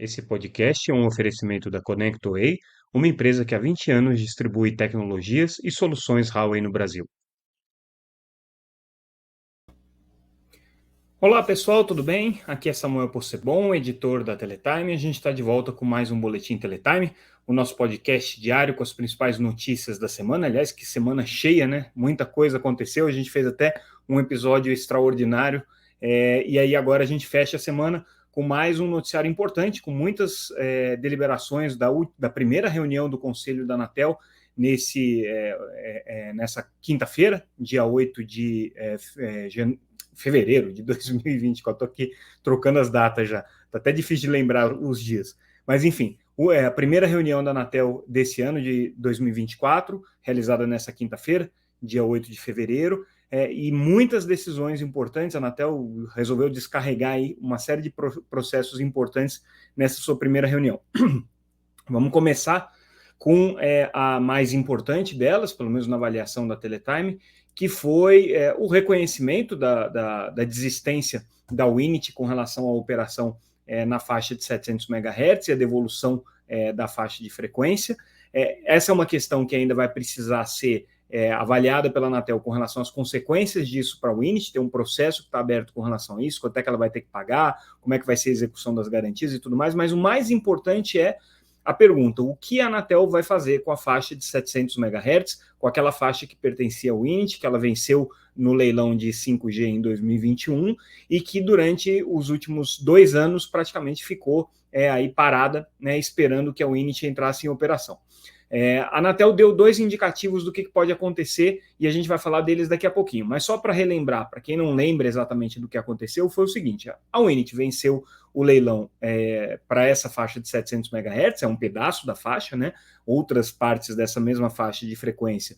Esse podcast é um oferecimento da ConnectWay, uma empresa que há 20 anos distribui tecnologias e soluções Huawei no Brasil. Olá pessoal, tudo bem? Aqui é Samuel Possebon, editor da Teletime. A gente está de volta com mais um Boletim Teletime, o nosso podcast diário com as principais notícias da semana. Aliás, que semana cheia, né? Muita coisa aconteceu, a gente fez até um episódio extraordinário. E aí agora a gente fecha a semana com mais um noticiário importante, com muitas deliberações da primeira reunião do Conselho da Anatel nessa quinta-feira, dia 8 de fevereiro de 2024. Estou aqui trocando as datas já, está até difícil de lembrar os dias. Mas, enfim, a primeira reunião da Anatel desse ano, de 2024, realizada nessa quinta-feira, dia 8 de fevereiro, e muitas decisões importantes. A Anatel resolveu descarregar aí uma série de processos importantes nessa sua primeira reunião. Vamos começar com a mais importante delas, pelo menos na avaliação da Teletime, que foi o reconhecimento da desistência da Winit com relação à operação na faixa de 700 MHz e a devolução da faixa de frequência. Essa é uma questão que ainda vai precisar ser avaliada pela Anatel com relação às consequências disso para a Winit. Tem um processo que está aberto com relação a isso, quanto é que ela vai ter que pagar, como é que vai ser a execução das garantias e tudo mais, mas o mais importante é a pergunta: o que a Anatel vai fazer com a faixa de 700 MHz, com aquela faixa que pertencia ao Winit, que ela venceu no leilão de 5G em 2021 e que durante os últimos 2 anos praticamente ficou aí parada, né, esperando que a Winit entrasse em operação. A Anatel deu 2 indicativos do que pode acontecer e a gente vai falar deles daqui a pouquinho. Mas só para relembrar, para quem não lembra exatamente do que aconteceu, foi o seguinte: a Winit venceu o leilão para essa faixa de 700 MHz, é um pedaço da faixa, né? Outras partes dessa mesma faixa de frequência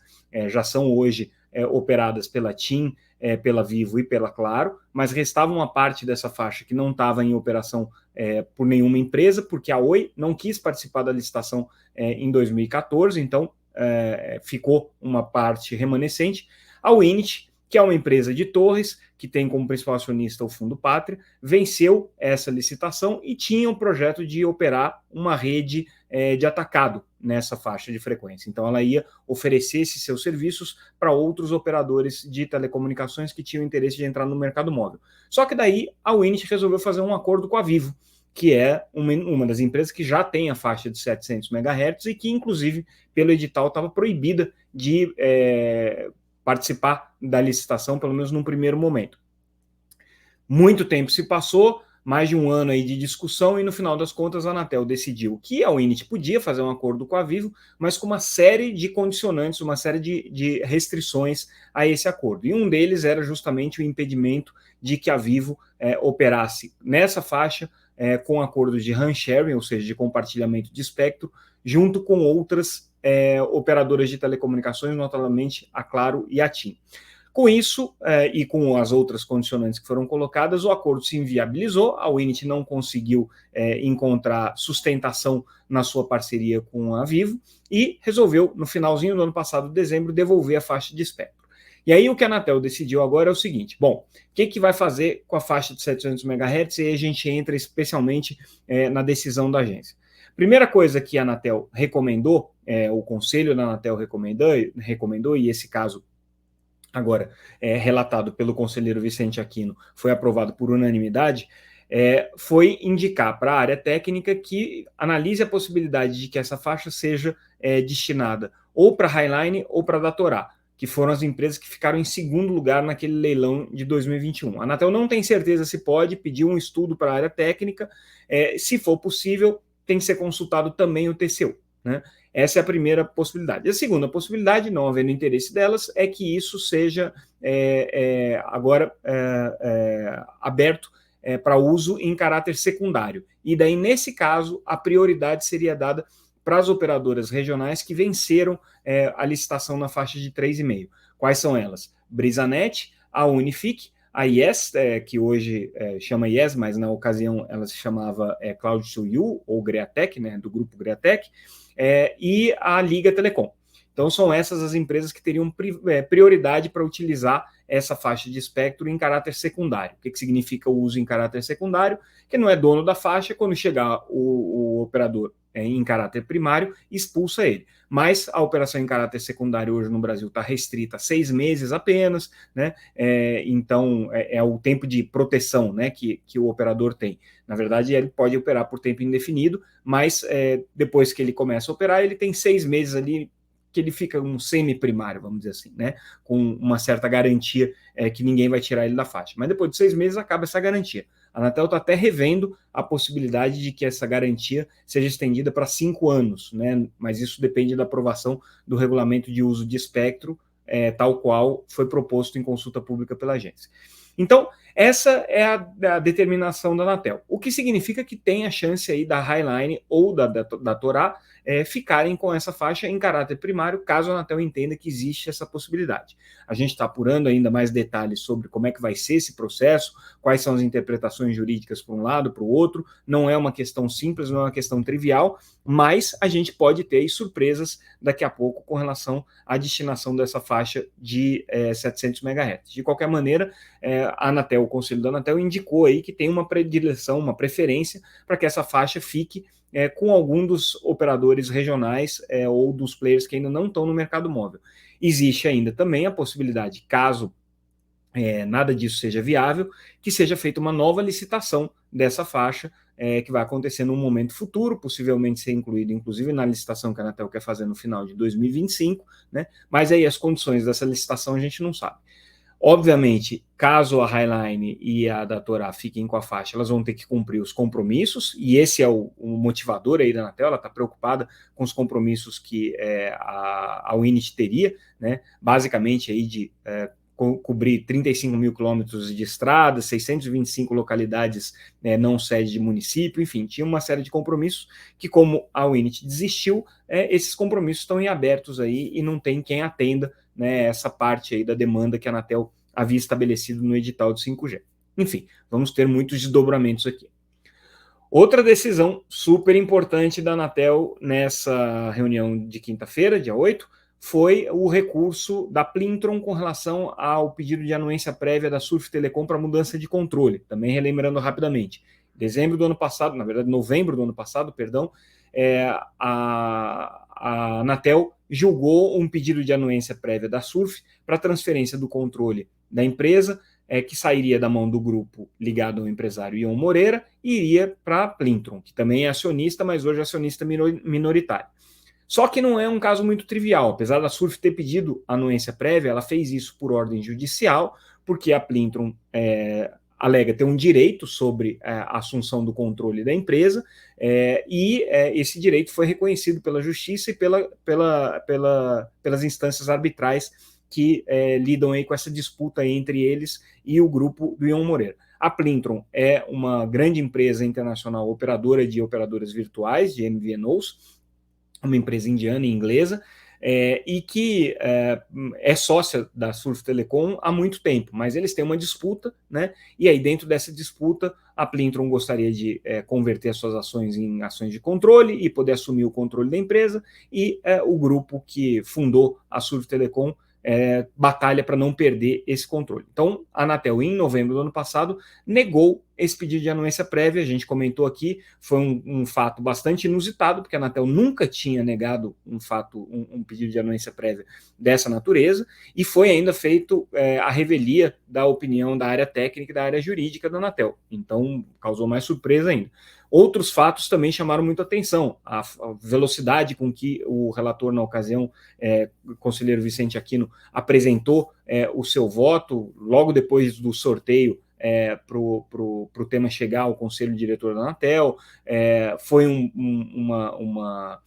já são hoje operadas pela TIM, pela Vivo e pela Claro, mas restava uma parte dessa faixa que não estava em operação por nenhuma empresa, porque a Oi não quis participar da licitação em 2014, então ficou uma parte remanescente. A Winit, que é uma empresa de torres, que tem como principal acionista o Fundo Pátria, venceu essa licitação e tinha um projeto de operar uma rede de atacado nessa faixa de frequência. Então ela ia oferecer esses seus serviços para outros operadores de telecomunicações que tinham interesse de entrar no mercado móvel. Só que daí a Winit resolveu fazer um acordo com a Vivo, que é uma das empresas que já tem a faixa de 700 MHz e que, inclusive, pelo edital, estava proibida de participar da licitação, pelo menos num primeiro momento. Muito tempo se passou, mais de um ano aí de discussão, e no final das contas a Anatel decidiu que a Winit podia fazer um acordo com a Vivo, mas com uma série de condicionantes, uma série de restrições a esse acordo. E um deles era justamente o impedimento de que a Vivo operasse nessa faixa com acordos de RAN sharing, ou seja, de compartilhamento de espectro, junto com outras operadoras de telecomunicações, notadamente a Claro e a TIM. Com isso, e com as outras condicionantes que foram colocadas, o acordo se inviabilizou, a Winit não conseguiu encontrar sustentação na sua parceria com a Vivo e resolveu, no finalzinho do ano passado, dezembro, devolver a faixa de espectro. E aí o que a Anatel decidiu agora é o seguinte: bom, o que vai fazer com a faixa de 700 MHz? E aí a gente entra especialmente na decisão da agência. Primeira coisa que a Anatel recomendou, o Conselho da Anatel recomendou, e esse caso agora relatado pelo conselheiro Vicente Aquino, foi aprovado por unanimidade, foi indicar para a área técnica que analise a possibilidade de que essa faixa seja destinada ou para Highline ou para Datorá, que foram as empresas que ficaram em segundo lugar naquele leilão de 2021. A Anatel não tem certeza se pode pedir um estudo para a área técnica, se for possível, tem que ser consultado também o TCU, né? Essa é a primeira possibilidade. A segunda possibilidade, não havendo interesse delas, é que isso seja agora aberto para uso em caráter secundário. E daí, nesse caso, a prioridade seria dada para as operadoras regionais que venceram a licitação na faixa de 3,5. Quais são elas? Brisanet, a Unifique, a Yes, que hoje chama Yes, mas na ocasião ela se chamava Cloud2U, ou Greatec, né, do grupo Greatec, e a Liga Telecom. Então, são essas as empresas que teriam prioridade para utilizar essa faixa de espectro em caráter secundário. O que significa o uso em caráter secundário? Que não é dono da faixa, quando chegar o operador em caráter primário, expulsa ele. Mas a operação em caráter secundário hoje no Brasil está restrita a 6 meses apenas, né? Então, é o tempo de proteção, né, que o operador tem. Na verdade, ele pode operar por tempo indefinido, mas depois que ele começa a operar, ele tem 6 meses ali que ele fica um semi-primário, vamos dizer assim, né? Com uma certa garantia que ninguém vai tirar ele da faixa. Mas depois de 6 meses acaba essa garantia. A Anatel está até revendo a possibilidade de que essa garantia seja estendida para 5 anos, né? Mas isso depende da aprovação do regulamento de uso de espectro, tal qual foi proposto em consulta pública pela agência. Então, essa é a determinação da Anatel, o que significa que tem a chance aí da Highline ou da Torá ficarem com essa faixa em caráter primário, caso a Anatel entenda que existe essa possibilidade. A gente está apurando ainda mais detalhes sobre como é que vai ser esse processo, quais são as interpretações jurídicas para um lado, para o outro. Não é uma questão simples, não é uma questão trivial, mas a gente pode ter surpresas daqui a pouco com relação à destinação dessa faixa de 700 MHz. De qualquer maneira, a Anatel, o Conselho da Anatel, indicou aí que tem uma predileção, uma preferência para que essa faixa fique com algum dos operadores regionais ou dos players que ainda não estão no mercado móvel. Existe ainda também a possibilidade, caso nada disso seja viável, que seja feita uma nova licitação dessa faixa, que vai acontecer num momento futuro, possivelmente ser incluído, inclusive, na licitação que a Anatel quer fazer no final de 2025, né? Mas aí as condições dessa licitação a gente não sabe. Obviamente, caso a Highline e a da Torá fiquem com a faixa, elas vão ter que cumprir os compromissos, e esse é o motivador aí da Anatel. Ela está preocupada com os compromissos que a Winit teria, né? Basicamente aí de cobrir 35 mil quilômetros de estrada, 625 localidades não sede de município, enfim, tinha uma série de compromissos que, como a Winit desistiu, esses compromissos estão em abertos aí e não tem quem atenda, né, essa parte aí da demanda que a Anatel havia estabelecido no edital de 5G. Enfim, vamos ter muitos desdobramentos aqui. Outra decisão super importante da Anatel nessa reunião de quinta-feira, dia 8, foi o recurso da Plintron com relação ao pedido de anuência prévia da Surf Telecom para mudança de controle. Também relembrando rapidamente, dezembro do ano passado, na verdade novembro do ano passado, perdão, a Anatel julgou um pedido de anuência prévia da Surf para transferência do controle da empresa, que sairia da mão do grupo ligado ao empresário Ion Moreira e iria para a Plintron, que também é acionista, mas hoje é acionista minoritário. Só que não é um caso muito trivial. Apesar da Surf ter pedido anuência prévia, ela fez isso por ordem judicial, porque a Plintron alega ter um direito sobre a assunção do controle da empresa, e esse direito foi reconhecido pela justiça e pelas instâncias arbitrais que lidam aí com essa disputa entre eles e o grupo do Ion Moreira. A Plintron é uma grande empresa internacional operadora de operadoras virtuais, de MVNOs, uma empresa indiana e inglesa, e que é sócia da Surf Telecom há muito tempo, mas eles têm uma disputa, né? E aí dentro dessa disputa a Plintron gostaria de converter as suas ações em ações de controle e poder assumir o controle da empresa, e o grupo que fundou a Surf Telecom batalha para não perder esse controle. Então, a Anatel, em novembro do ano passado, negou esse pedido de anuência prévia. A gente comentou aqui, foi um fato bastante inusitado, porque a Anatel nunca tinha negado um pedido de anuência prévia dessa natureza, e foi ainda feito a revelia da opinião da área técnica e da área jurídica da Anatel. Então, causou mais surpresa ainda. Outros fatos também chamaram muita atenção. A velocidade com que o relator, na ocasião, o conselheiro Vicente Aquino, apresentou o seu voto logo depois do sorteio para o tema chegar ao conselho diretor da Anatel. Foi uma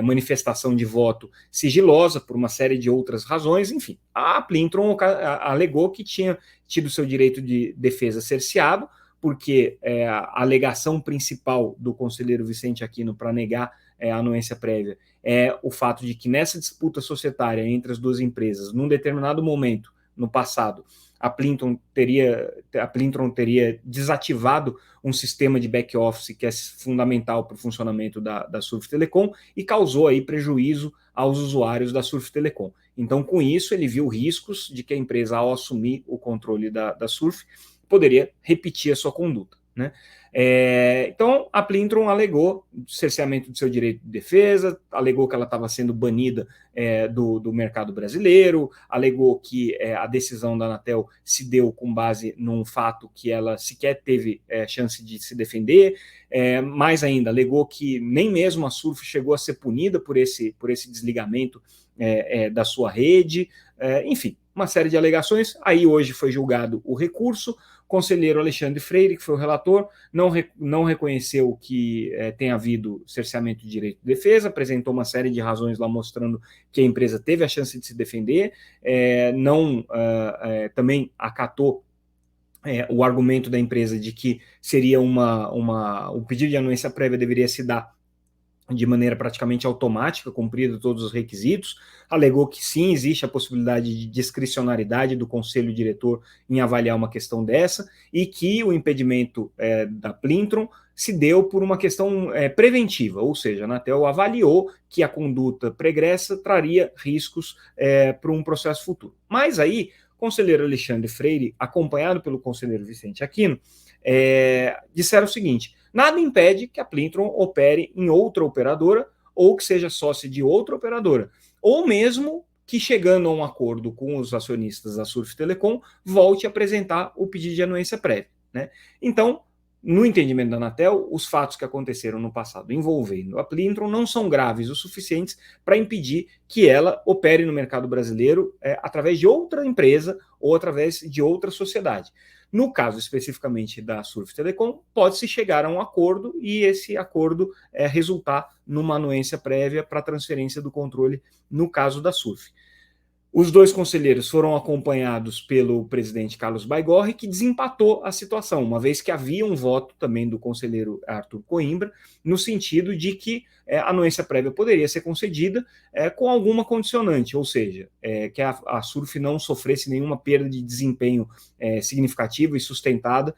manifestação de voto sigilosa por uma série de outras razões. Enfim, a Plintron alegou que tinha tido seu direito de defesa cerceado, porque a alegação principal do conselheiro Vicente Aquino para negar a anuência prévia é o fato de que nessa disputa societária entre as duas empresas, num determinado momento, no passado, a Plintron teria desativado um sistema de back-office que é fundamental para o funcionamento da Surf Telecom e causou aí prejuízo aos usuários da Surf Telecom. Então, com isso, ele viu riscos de que a empresa, ao assumir o controle da Surf, poderia repetir a sua conduta, né? Então, a Plintron alegou cerceamento do seu direito de defesa, alegou que ela estava sendo banida do mercado brasileiro, alegou que a decisão da Anatel se deu com base num fato que ela sequer teve chance de se defender, mais ainda, alegou que nem mesmo a Surf chegou a ser punida por esse desligamento da sua rede, enfim, uma série de alegações. Aí hoje foi julgado o recurso. O conselheiro Alexandre Freire, que foi o relator, não reconheceu que tenha havido cerceamento de direito de defesa, apresentou uma série de razões lá mostrando que a empresa teve a chance de se defender, também acatou o argumento da empresa de que seria o pedido de anuência prévia deveria se dar de maneira praticamente automática, cumprido todos os requisitos, alegou que sim, existe a possibilidade de discricionariedade do conselho diretor em avaliar uma questão dessa, e que o impedimento da Plintron se deu por uma questão preventiva, ou seja, a Anatel avaliou que a conduta pregressa traria riscos para um processo futuro. Mas aí, o conselheiro Alexandre Freire, acompanhado pelo conselheiro Vicente Aquino, disseram o seguinte: nada impede que a Plintron opere em outra operadora ou que seja sócia de outra operadora, ou mesmo que, chegando a um acordo com os acionistas da Surf Telecom, volte a apresentar o pedido de anuência prévia, né? Então, no entendimento da Anatel, os fatos que aconteceram no passado envolvendo a Plintron não são graves o suficientes para impedir que ela opere no mercado brasileiro através de outra empresa ou através de outra sociedade. No caso especificamente da Surf Telecom, pode-se chegar a um acordo e esse acordo resultar numa anuência prévia para transferência do controle no caso da Surf. Os dois conselheiros foram acompanhados pelo presidente Carlos Baigorre, que desempatou a situação, uma vez que havia um voto também do conselheiro Arthur Coimbra, no sentido de que a anuência prévia poderia ser concedida com alguma condicionante, ou seja, que a Surf não sofresse nenhuma perda de desempenho significativa e sustentada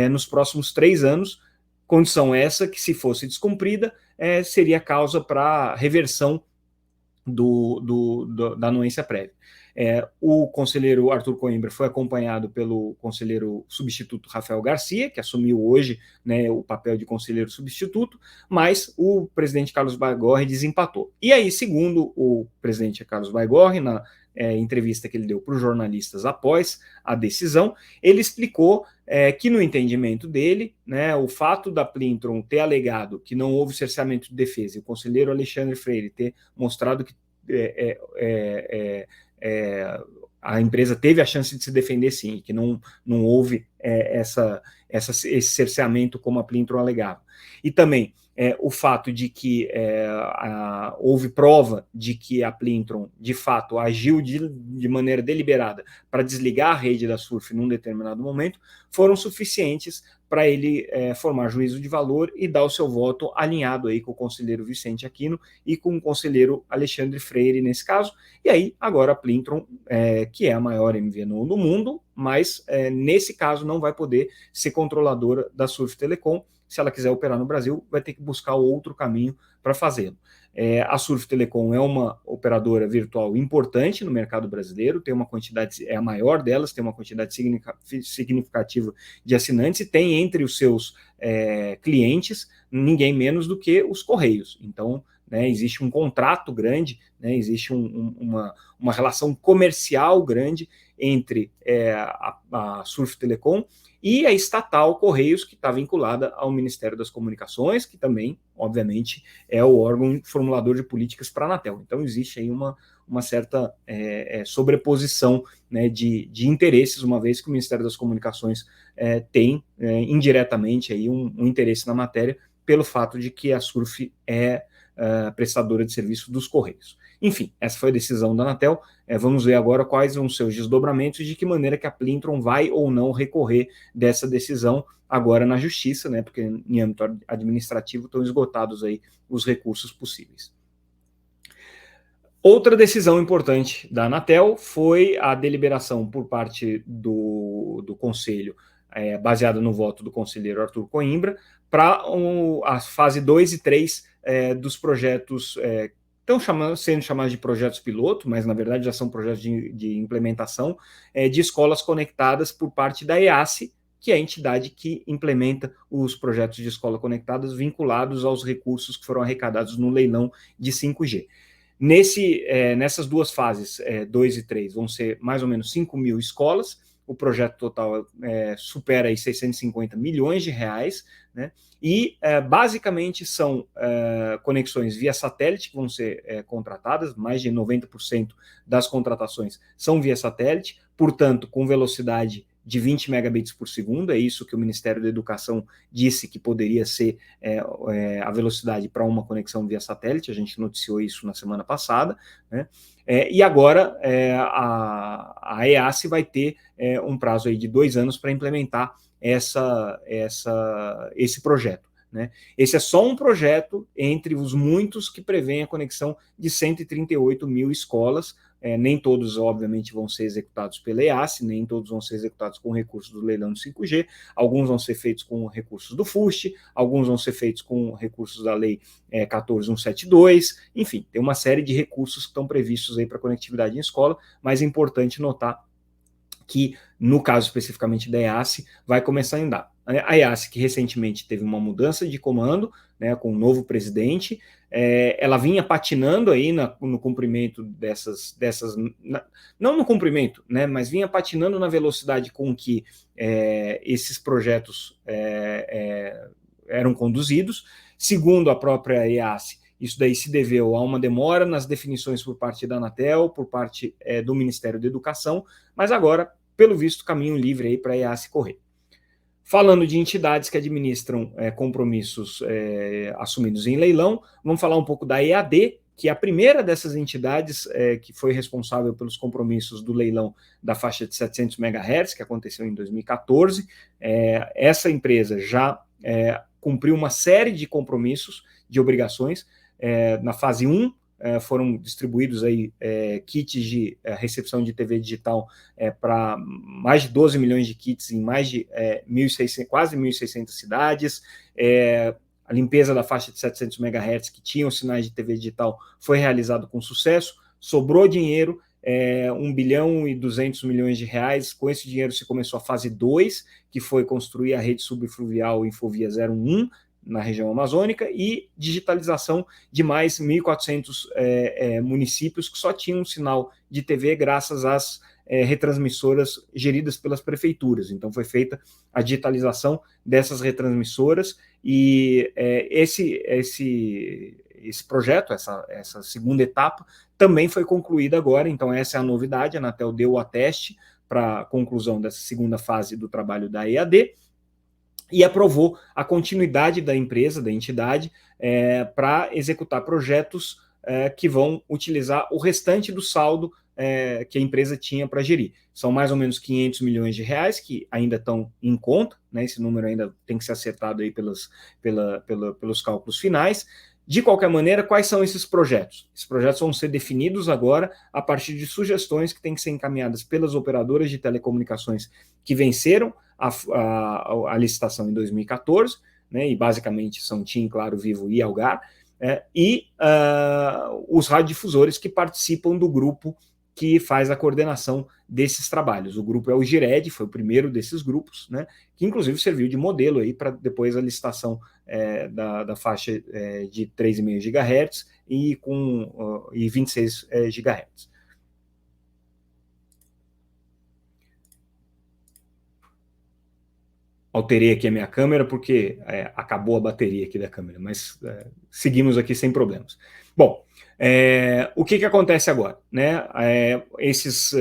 nos próximos 3 anos, condição essa que, se fosse descumprida, seria causa para reversão da anuência prévia. O conselheiro Arthur Coimbra foi acompanhado pelo conselheiro substituto Rafael Garcia, que assumiu hoje, né, o papel de conselheiro substituto, mas o presidente Carlos Baigorre desempatou. E aí, segundo o presidente Carlos Baigorre, na entrevista que ele deu para os jornalistas após a decisão, ele explicou que, no entendimento dele, né, o fato da Plintron ter alegado que não houve cerceamento de defesa e o conselheiro Alexandre Freire ter mostrado que a empresa teve a chance de se defender, sim, que não houve esse cerceamento como a Plintron alegava. E também o fato de que houve prova de que a Plintron, de fato, agiu de maneira deliberada para desligar a rede da Surf num determinado momento, foram suficientes para ele formar juízo de valor e dar o seu voto alinhado aí com o conselheiro Vicente Aquino e com o conselheiro Alexandre Freire, nesse caso. E aí, agora a Plintron, que é a maior MVNO do mundo, mas nesse caso não vai poder ser controladora da Surf Telecom. Se ela quiser operar no Brasil, vai ter que buscar outro caminho para fazê-lo. A Surf Telecom é uma operadora virtual importante no mercado brasileiro, tem uma quantidade, é a maior delas, tem uma quantidade significativa de assinantes e tem entre os seus clientes ninguém menos do que os Correios. Então, né, existe um contrato grande, né, existe uma relação comercial grande entre a Surf Telecom e a estatal Correios, que está vinculada ao Ministério das Comunicações, que também, obviamente, é o órgão formulador de políticas para a Anatel. Então, existe aí uma certa sobreposição, né, de interesses, uma vez que o Ministério das Comunicações tem indiretamente aí um interesse na matéria, pelo fato de que a Surf é prestadora de serviço dos Correios. Enfim, essa foi a decisão da Anatel. Vamos ver agora quais vão ser os desdobramentos e de que maneira que a Plintron vai ou não recorrer dessa decisão agora na Justiça, né? Porque em âmbito administrativo estão esgotados aí os recursos possíveis. Outra decisão importante da Anatel foi a deliberação por parte do Conselho, baseada no voto do conselheiro Arthur Coimbra, para a fase 2 e 3 dos projetos, estão sendo chamados de projetos piloto, mas na verdade já são projetos de implementação de escolas conectadas por parte da EASSE, que é a entidade que implementa os projetos de escola conectadas vinculados aos recursos que foram arrecadados no leilão de 5G. Nessas duas fases, 2 e 3, vão ser mais ou menos 5 mil escolas. O projeto total supera aí 650 milhões de reais, né? E basicamente são conexões via satélite que vão ser contratadas, mais de 90% das contratações são via satélite, portanto, com velocidade de 20 megabits por segundo, é isso que o Ministério da Educação disse que poderia ser a velocidade para uma conexão via satélite, a gente noticiou isso na semana passada, né? E agora a EASSE vai ter um prazo aí de 2 anos para implementar esse projeto, né? Esse é só um projeto entre os muitos que prevêem a conexão de 138 mil escolas. Nem todos, obviamente, vão ser executados pela EASSE, nem todos vão ser executados com recursos do leilão do 5G, alguns vão ser feitos com recursos do FUST, alguns vão ser feitos com recursos da Lei 14.172, enfim, tem uma série de recursos que estão previstos aí para conectividade em escola, mas é importante notar que, no caso especificamente da EASSE, vai começar a andar. A EASSE, que recentemente teve uma mudança de comando, né, com um novo presidente, ela vinha patinando aí no cumprimento não no cumprimento, né, mas vinha patinando na velocidade com que esses projetos eram conduzidos. Segundo a própria EASSE, isso daí se deveu a uma demora nas definições por parte da Anatel, por parte do Ministério da Educação, mas agora, pelo visto, caminho livre aí para a EASSE correr. Falando de entidades que administram compromissos assumidos em leilão, vamos falar um pouco da EAD, que é a primeira dessas entidades que foi responsável pelos compromissos do leilão da faixa de 700 MHz, que aconteceu em 2014. Essa empresa já cumpriu uma série de compromissos, de obrigações. Na fase 1, foram distribuídos aí kits de recepção de TV digital para mais de 12 milhões de kits em mais de 1.600, quase 1.600 cidades. A limpeza da faixa de 700 MHz que tinham sinais de TV digital foi realizado com sucesso, sobrou dinheiro, 1 bilhão e 200 milhões de reais. Com esse dinheiro se começou a fase 2, que foi construir a rede subfluvial Infovia 01, na região amazônica, e digitalização de mais 1.400 municípios que só tinham um sinal de TV graças às retransmissoras geridas pelas prefeituras. Então foi feita a digitalização dessas retransmissoras e esse projeto, essa segunda etapa, também foi concluída agora. Então essa é a novidade, a Anatel deu o ateste para a conclusão dessa segunda fase do trabalho da EAD, e aprovou a continuidade da empresa, da entidade, para executar projetos que vão utilizar o restante do saldo que a empresa tinha para gerir. São mais ou menos 500 milhões de reais que ainda estão em conta, né? Esse número ainda tem que ser acertado aí pelos cálculos finais. De qualquer maneira, quais são esses projetos? Esses projetos vão ser definidos agora a partir de sugestões que têm que ser encaminhadas pelas operadoras de telecomunicações que venceram a licitação em 2014, né, e basicamente são TIM, Claro, Vivo e Algar, e os radiodifusores que participam do grupo que faz a coordenação desses trabalhos. O grupo é o GIRED, foi o primeiro desses grupos, né, que inclusive serviu de modelo aí para depois a licitação da faixa de 3,5 GHz e 26 GHz. Alterei aqui a minha câmera porque acabou a bateria aqui da câmera, mas seguimos aqui sem problemas. Bom, o que acontece agora? Né? Esses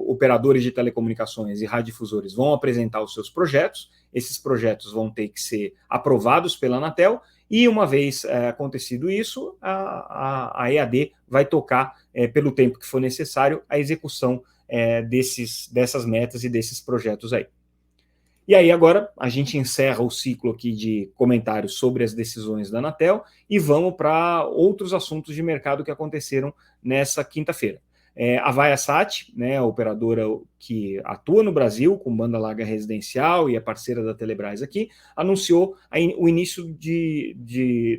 operadores de telecomunicações e radiodifusores vão apresentar os seus projetos, esses projetos vão ter que ser aprovados pela Anatel, e uma vez acontecido isso, a EAD vai tocar, pelo tempo que for necessário, a execução dessas metas e desses projetos aí. E aí agora a gente encerra o ciclo aqui de comentários sobre as decisões da Anatel e vamos para outros assuntos de mercado que aconteceram nessa quinta-feira. A Viasat, né, a operadora que atua no Brasil com banda larga residencial e é parceira da Telebrás aqui, anunciou o início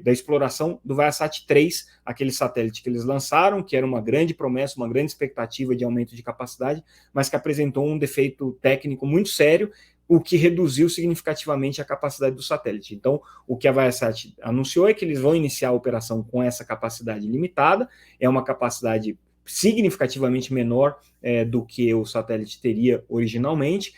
da exploração do Viasat 3, aquele satélite que eles lançaram, que era uma grande promessa, uma grande expectativa de aumento de capacidade, mas que apresentou um defeito técnico muito sério, o que reduziu significativamente a capacidade do satélite. Então, o que a Viasat anunciou é que eles vão iniciar a operação com essa capacidade limitada, é uma capacidade significativamente menor do que o satélite teria originalmente,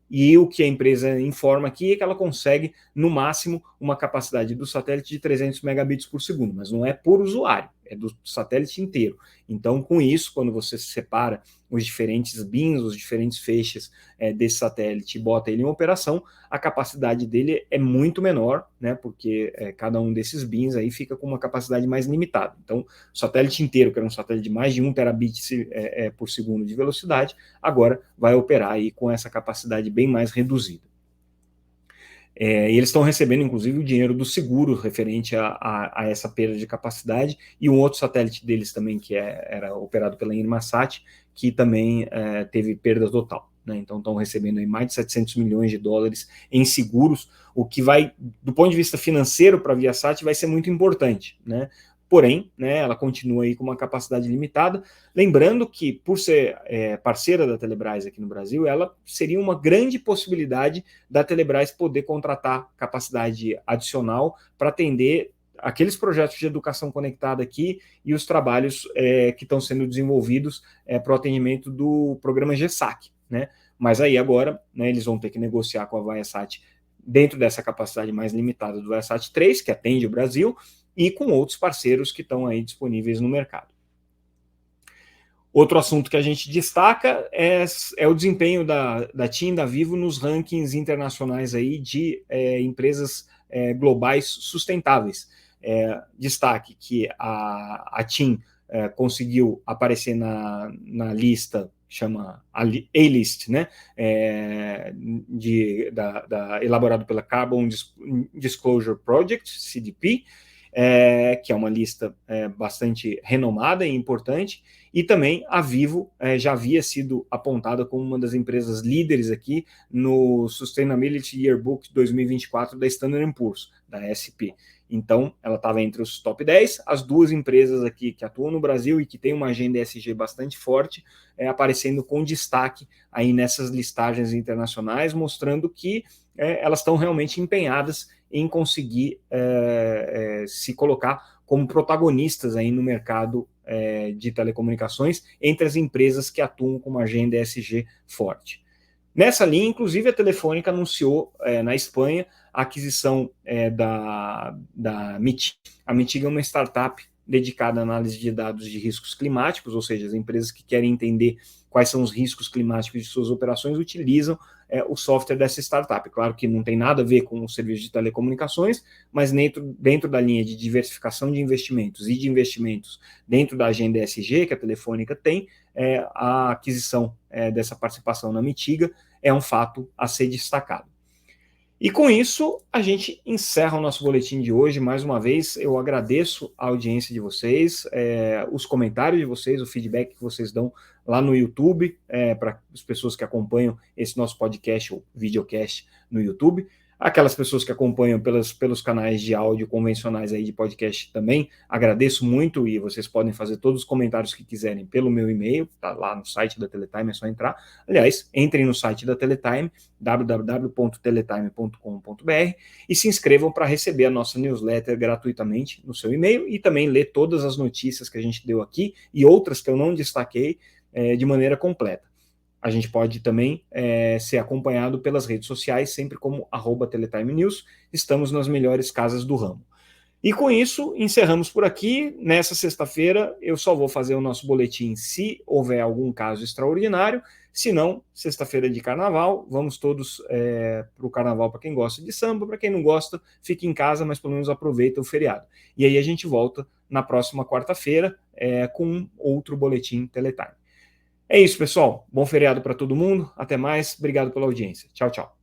e o que a empresa informa aqui é que ela consegue, no máximo, uma capacidade do satélite de 300 megabits por segundo, mas não é por usuário, é do satélite inteiro. Então, com isso, quando você separa os diferentes bins, os diferentes feixes desse satélite e bota ele em operação, a capacidade dele é muito menor, né, porque cada um desses bins aí fica com uma capacidade mais limitada. Então, o satélite inteiro, que era um satélite de mais de 1 terabit por segundo de velocidade, agora vai operar aí com essa capacidade bem mais reduzida. E eles estão recebendo, inclusive, o dinheiro do seguro referente a essa perda de capacidade, e um outro satélite deles também, que era operado pela Inmarsat, que também teve perda total. Né? Então, estão recebendo aí mais de 700 milhões de dólares em seguros, o que vai, do ponto de vista financeiro para a Viasat, vai ser muito importante, né? Porém, né, ela continua aí com uma capacidade limitada. Lembrando que, por ser parceira da Telebrás aqui no Brasil, ela seria uma grande possibilidade da Telebrás poder contratar capacidade adicional para atender aqueles projetos de educação conectada aqui e os trabalhos que estão sendo desenvolvidos para o atendimento do programa GESAC. Né? Mas aí agora, né, eles vão ter que negociar com a Viasat dentro dessa capacidade mais limitada do Viasat 3, que atende o Brasil, e com outros parceiros que estão aí disponíveis no mercado. Outro assunto que a gente destaca é o desempenho da TIM, da Vivo, nos rankings internacionais aí de empresas globais sustentáveis. Destaque que a TIM conseguiu aparecer na lista, chama A-List, né, elaborado pela Carbon Disclosure Project, CDP, que é uma lista bastante renomada e importante, e também a Vivo já havia sido apontada como uma das empresas líderes aqui no Sustainability Yearbook 2024 da Standard & Poor's, da SP. Então, ela estava entre os top 10, as duas empresas aqui que atuam no Brasil e que têm uma agenda ESG bastante forte, aparecendo com destaque aí nessas listagens internacionais, mostrando que elas estão realmente empenhadas em conseguir se colocar como protagonistas aí no mercado de telecomunicações entre as empresas que atuam com uma agenda ESG forte. Nessa linha, inclusive, a Telefônica anunciou na Espanha a aquisição da Mitiga. A Mitiga é uma startup dedicada à análise de dados de riscos climáticos, ou seja, as empresas que querem entender quais são os riscos climáticos de suas operações utilizam o software dessa startup. Claro que não tem nada a ver com o serviço de telecomunicações, mas dentro da linha de diversificação de investimentos e de investimentos dentro da agenda ESG que a Telefônica tem, a aquisição dessa participação na Mitiga é um fato a ser destacado. E com isso, a gente encerra o nosso boletim de hoje. Mais uma vez, eu agradeço a audiência de vocês, os comentários de vocês, o feedback que vocês dão lá no YouTube, para as pessoas que acompanham esse nosso podcast ou videocast no YouTube. Aquelas pessoas que acompanham pelos canais de áudio convencionais aí de podcast também, agradeço muito, e vocês podem fazer todos os comentários que quiserem pelo meu e-mail, tá lá no site da Teletime, é só entrar. Aliás, entrem no site da Teletime, www.teletime.com.br, e se inscrevam para receber a nossa newsletter gratuitamente no seu e-mail e também ler todas as notícias que a gente deu aqui e outras que eu não destaquei de maneira completa. A gente pode também ser acompanhado pelas redes sociais, sempre como @TeletimeNews. Estamos nas melhores casas do ramo. E com isso, encerramos por aqui. Nessa sexta-feira, eu só vou fazer o nosso boletim se houver algum caso extraordinário. Se não, sexta-feira de carnaval, vamos todos para o carnaval para quem gosta de samba, para quem não gosta, fique em casa, mas pelo menos aproveita o feriado. E aí a gente volta na próxima quarta-feira com outro boletim Teletime. É isso, pessoal. Bom feriado para todo mundo. Até mais. Obrigado pela audiência. Tchau, tchau.